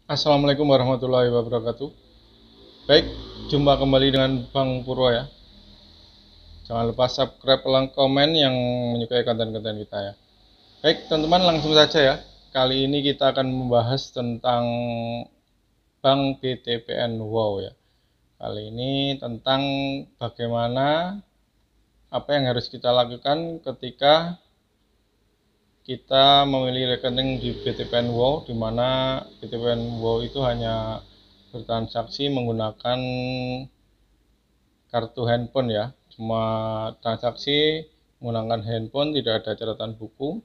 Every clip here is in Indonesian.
Assalamualaikum warahmatullahi wabarakatuh. Baik, jumpa kembali dengan Bang Purwo ya. Jangan lupa subscribe, like, komen yang menyukai konten-konten kita ya. Baik, teman-teman langsung saja ya. Kali ini kita akan membahas tentang Bank BTPN Wow ya. Kali ini tentang bagaimana apa yang harus kita lakukan ketika kita memilih rekening di BTPN Wow, di mana BTPN Wow itu hanya bertransaksi menggunakan kartu handphone ya, cuma transaksi menggunakan handphone, tidak ada catatan buku,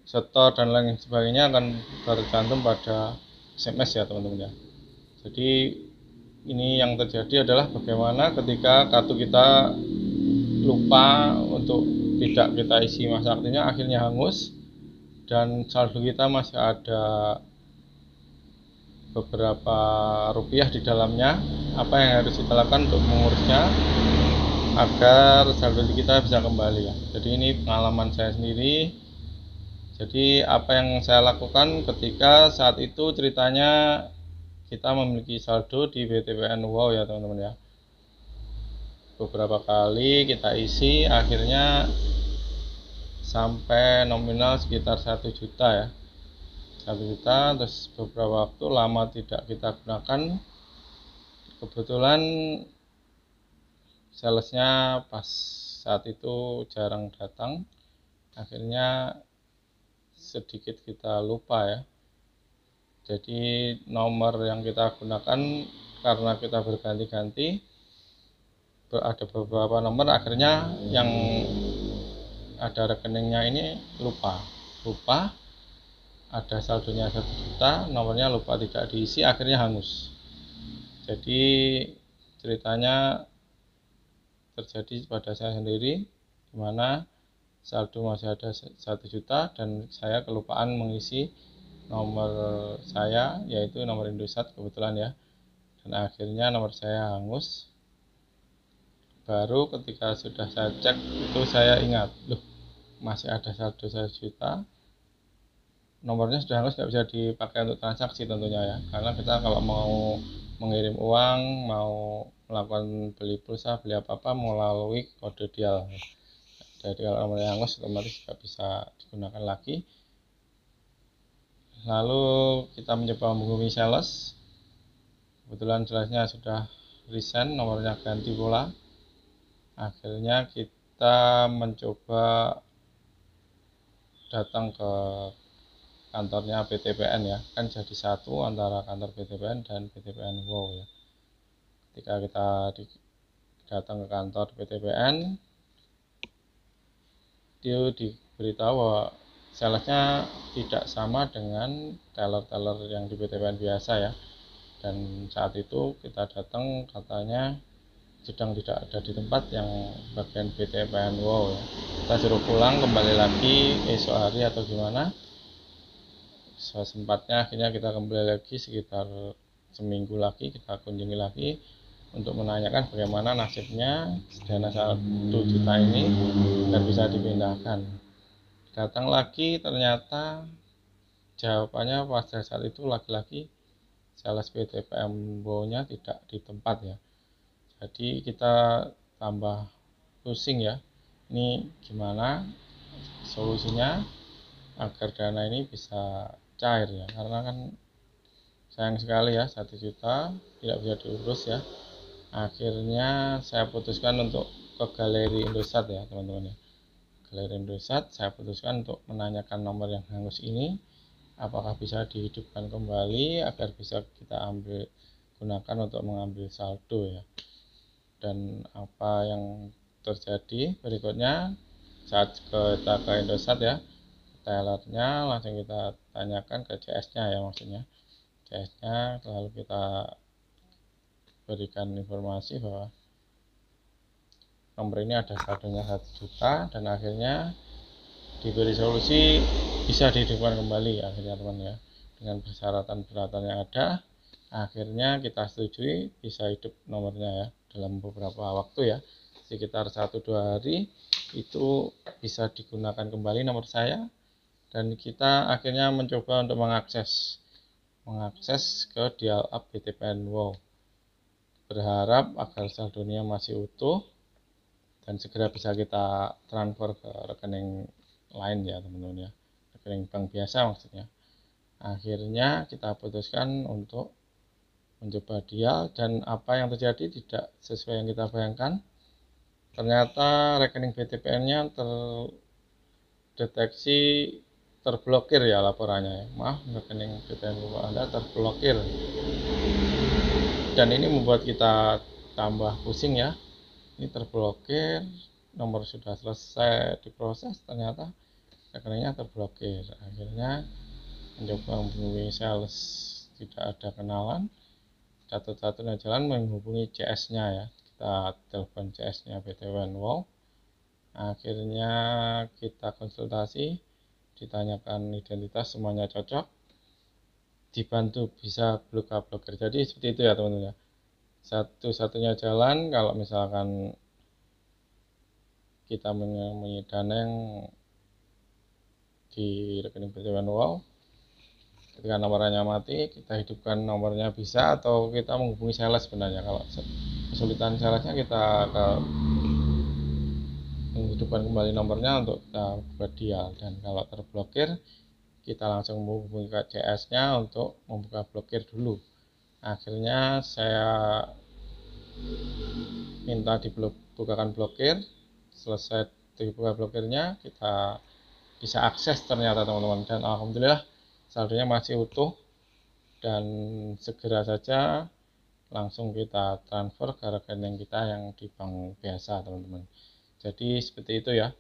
setor dan lain sebagainya akan tergantung pada SMS ya teman-teman ya. Jadi ini yang terjadi adalah bagaimana ketika kartu kita lupa untuk tidak kita isi masa aktifnya, akhirnya hangus dan saldo kita masih ada beberapa rupiah di dalamnya. Apa yang harus kita lakukan untuk mengurusnya agar saldo kita bisa kembali ya. Jadi ini pengalaman saya sendiri. Jadi apa yang saya lakukan ketika saat itu ceritanya kita memiliki saldo di BTPN Wow ya teman-teman ya. Beberapa kali kita isi akhirnya sampai nominal sekitar 1 juta ya. 1 juta, terus beberapa waktu lama tidak kita gunakan. Kebetulan salesnya pas saat itu jarang datang, akhirnya sedikit kita lupa ya. Jadi nomor yang kita gunakan karena kita berganti-ganti, ada beberapa nomor, akhirnya yang ada rekeningnya ini lupa ada saldonya 1 juta, nomornya lupa tidak diisi, akhirnya hangus. Jadi ceritanya terjadi pada saya sendiri, dimana saldo masih ada 1 juta dan saya kelupaan mengisi nomor saya, yaitu nomor Indosat kebetulan ya, dan akhirnya nomor saya hangus. Baru ketika sudah saya cek itu saya ingat, loh masih ada saldo 1 juta, nomornya sudah hangus, nggak bisa dipakai untuk transaksi tentunya ya, karena kita kalau mau mengirim uang, mau melakukan beli pulsa, beli apa-apa melalui kode dial. Jadi kalau nomornya hangus otomatis nggak bisa digunakan lagi. Lalu kita mencoba menghubungi sales, kebetulan salesnya sudah resign, nomornya ganti pula. Akhirnya kita mencoba datang ke kantornya BTPN ya, kan jadi satu antara kantor BTPN dan BTPN Wow ya. Ketika kita datang ke kantor BTPN, dia diberitahu bahwa salesnya tidak sama dengan teller-teller yang di BTPN biasa ya. Dan saat itu kita datang, katanya sedang tidak ada di tempat yang bagian BTPN Wow ya. Kita suruh pulang, kembali lagi esok hari atau gimana. Sempatnya akhirnya kita kembali lagi sekitar seminggu lagi, kita kunjungi lagi untuk menanyakan bagaimana nasibnya dana 1 juta ini dan bisa dipindahkan. Datang lagi, ternyata jawabannya pada saat itu lagi-lagi sales BTPM nya tidak di tempat ya. Jadi kita tambah pusing ya, ini gimana solusinya agar dana ini bisa cair ya, karena kan sayang sekali ya, 1 juta tidak bisa diurus ya. Akhirnya saya putuskan untuk ke galeri Indosat ya teman-teman ya. Galeri Indosat saya putuskan untuk menanyakan nomor yang hangus ini apakah bisa dihidupkan kembali agar bisa kita gunakan untuk mengambil saldo ya. Dan apa yang terjadi berikutnya, saat kita ke Indosat ya, tellernya langsung kita tanyakan ke CS nya ya, maksudnya CS nya, lalu kita berikan informasi bahwa nomor ini ada saldonya 1 juta, dan akhirnya diberi solusi bisa dihidupkan kembali akhirnya teman ya, dengan persyaratan-persyaratan yang ada. Akhirnya kita setujui bisa hidup nomornya ya, dalam beberapa waktu ya, sekitar 1-2 hari itu bisa digunakan kembali nomor saya, dan kita akhirnya mencoba untuk mengakses mengakses ke dial up BTPN Wow. Berharap agar saldonya masih utuh dan segera bisa kita transfer ke rekening lain ya teman-teman ya, rekening bank biasa maksudnya. Akhirnya kita putuskan untuk mencoba dial, dan apa yang terjadi tidak sesuai yang kita bayangkan. Ternyata rekening BTPN-nya terdeteksi terblokir ya laporannya ya. Maaf, rekening BTPN Anda terblokir. Dan ini membuat kita tambah pusing ya. Ini terblokir, nomor sudah selesai diproses, ternyata rekeningnya terblokir. Akhirnya mencoba menghubungi sales, tidak ada kenalan. Satu-satunya jalan menghubungi CS-nya ya. Kita telepon CS-nya BTPN Wow. Akhirnya kita konsultasi, ditanyakan identitas, semuanya cocok, dibantu bisa buka blokir. Jadi seperti itu ya teman-teman ya. Satu-satunya jalan kalau misalkan kita menyimpan dana yang di rekening BTPN Wow, ketika nomornya mati kita hidupkan nomornya bisa, atau kita menghubungi sales. Sebenarnya kalau kesulitan salesnya, kita menghidupkan kembali nomornya untuk kita buat dial. Dan kalau terblokir, kita langsung menghubungi ke CS-nya untuk membuka blokir dulu. Akhirnya saya minta dibukakan blokir. Selesai dibuka blokirnya, kita bisa akses ternyata teman-teman, dan alhamdulillah saldonya masih utuh, dan segera saja langsung kita transfer ke rekening kita yang di bank biasa teman-teman. Jadi seperti itu ya.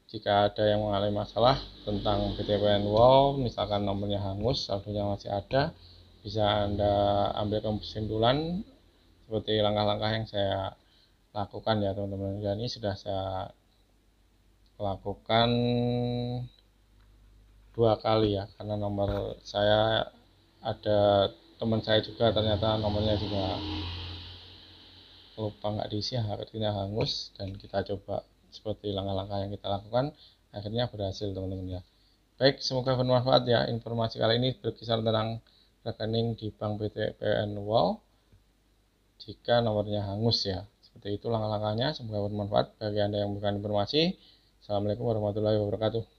Jika ada yang mengalami masalah tentang BTPN Wow, misalkan nomornya hangus, saldonya masih ada, bisa Anda ambil kesimpulan seperti langkah-langkah yang saya lakukan ya teman-teman. Dan ini sudah saya lakukan 2 kali ya, karena nomor saya ada teman saya juga ternyata nomornya juga lupa nggak diisi, akhirnya hangus, dan kita coba seperti langkah-langkah yang kita lakukan, akhirnya berhasil teman-teman ya. Baik, semoga bermanfaat ya. Informasi kali ini berkisar tentang rekening di bank BTPN Wow jika nomornya hangus ya. Seperti itu langkah-langkahnya, semoga bermanfaat bagi Anda yang membutuhkan informasi. Assalamualaikum warahmatullahi wabarakatuh.